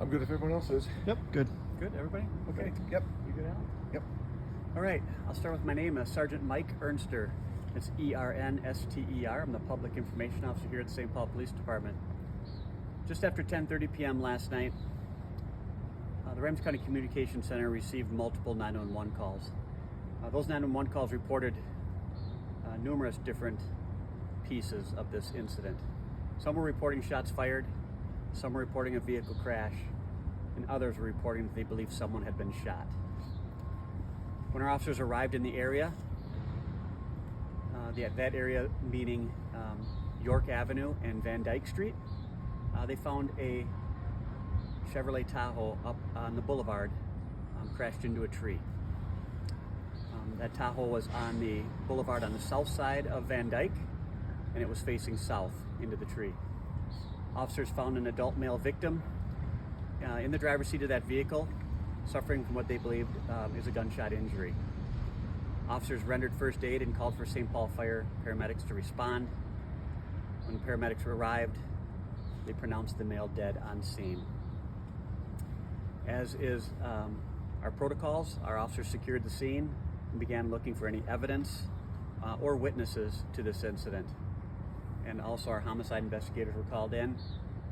I'm good if everyone else is. Yep, good. Good, everybody? Okay. Yep. You good, Al? Yep. All right, I'll start with my name, Sergeant Mike Ernster. It's E-R-N-S-T-E-R. I'm the Public Information Officer here at the St. Paul Police Department. Just after 10:30 p.m. last night, the Ramsey County Communication Center received multiple 911 calls. Those 911 calls reported numerous different pieces of this incident. Some were reporting shots fired, some were reporting a vehicle crash, and others were reporting that they believe someone had been shot. When our officers arrived in the area, that area meaning York Avenue and Dyke Street, they found a Chevrolet Tahoe up on the boulevard, crashed into a tree. That Tahoe was on the boulevard on the south side of Van Dyke, and it was facing south into the tree. Officers found an adult male victim in the driver's seat of that vehicle, suffering from what they believed is a gunshot injury. Officers rendered first aid and called for St. Paul Fire paramedics to respond. When the paramedics arrived, they pronounced the male dead on scene. As is our protocols, our officers secured the scene and began looking for any evidence or witnesses to this incident. And also our homicide investigators were called in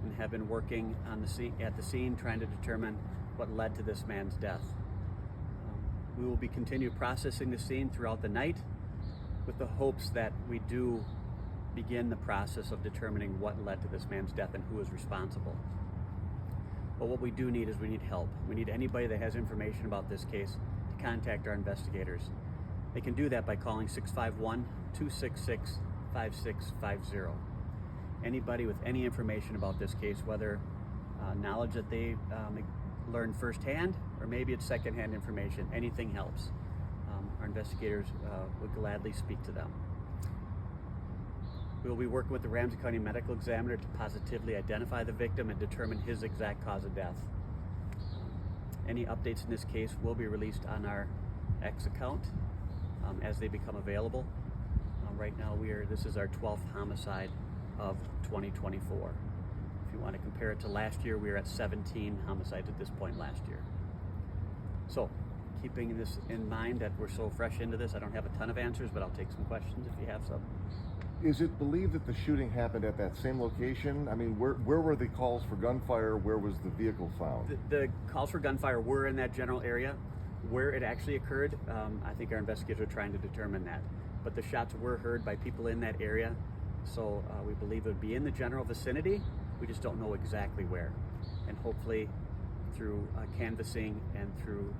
and have been working on at the scene trying to determine what led to this man's death. We will be continue processing the scene throughout the night with the hopes that we do begin the process of determining what led to this man's death and who is responsible. But what we do need is we need help. We need anybody that has information about this case to contact our investigators. They can do that by calling 651-266-5650. Anybody with any information about this case, whether knowledge that they learned firsthand or maybe it's secondhand information, anything helps. Our investigators would gladly speak to them. We will be working with the Ramsey County Medical Examiner to positively identify the victim and determine his exact cause of death. Any updates in this case will be released on our X account as they become available. Right now, this is our 12th homicide of 2024. If you want to compare it to last year, we were at 17 homicides at this point last year. So, keeping this in mind that we're so fresh into this, I don't have a ton of answers, but I'll take some questions if you have some. Is it believed that the shooting happened at that same location? I mean, where were the calls for gunfire? Where was the vehicle found? The calls for gunfire were in that general area. Where it actually occurred, I think our investigators are trying to determine that. But the shots were heard by people in that area, so we believe it would be in the general vicinity. We just don't know exactly where. And hopefully, through canvassing and through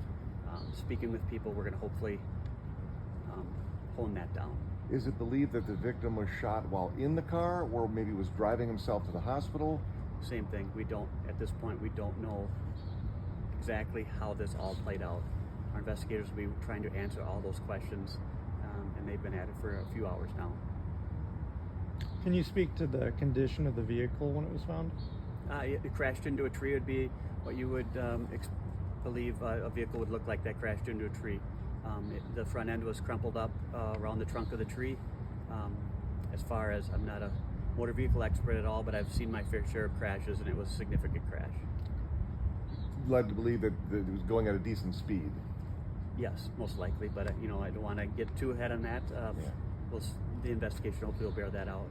speaking with people, we're going to hopefully hone that down. Is it believed that the victim was shot while in the car, or maybe was driving himself to the hospital? Same thing. At this point, we don't know exactly how this all played out. Our investigators will be trying to answer all those questions, and they've been at it for a few hours now. Can you speak to the condition of the vehicle when it was found? It crashed into a tree. It would be what you would believe a vehicle would look like that crashed into a tree. The front end was crumpled up around the trunk of the tree. As far as, I'm not a motor vehicle expert at all, but I've seen my fair share of crashes, and it was a significant crash. Led to believe that it was going at a decent speed. Yes, most likely, but I don't want to get too ahead on that. The investigation hopefully will bear that out.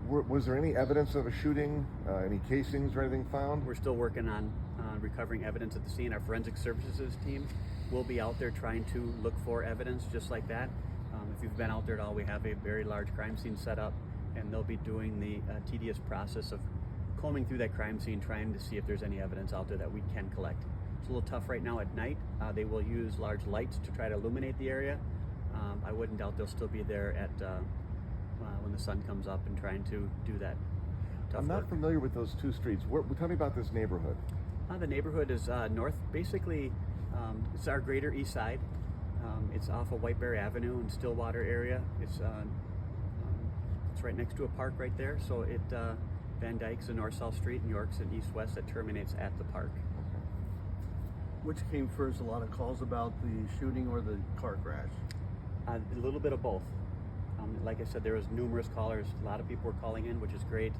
Was there any evidence of a shooting? Any casings or anything found? We're still working on recovering evidence at the scene. Our forensic services team will be out there trying to look for evidence just like that. If you've been out there at all, we have a very large crime scene set up, and they'll be doing the tedious process of combing through that crime scene, trying to see if there's any evidence out there that we can collect. It's a little tough right now at night. They will use large lights to try to illuminate the area. I wouldn't doubt they'll still be there at when the sun comes up and trying to do that. I'm not familiar with those two streets. Tell me about this neighborhood. The neighborhood is north. Basically, it's our greater east side. It's off of Whiteberry Avenue in Stillwater area. It's right next to a park right there. So Van Dyke's a north-south street, and York's an east-west that terminates at the park. Which came first? A lot of calls about the shooting or the car crash? A little bit of both. Like I said, there was numerous callers. A lot of people were calling in, which is great.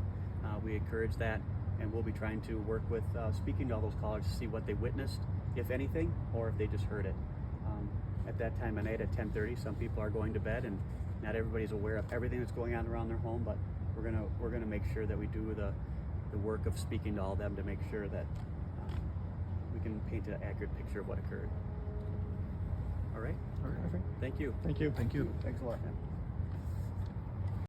We encourage that, and we'll be trying to work with speaking to all those callers to see what they witnessed, if anything, or if they just heard it. At that time of night at 10:30, some people are going to bed, and not everybody's aware of everything that's going on around their home. But we're gonna make sure that we do the work of speaking to all of them to make sure that we can paint an accurate picture of what occurred. All right. All right. Okay. Thank you. Thank you. Thank you. Thanks a lot. Yeah.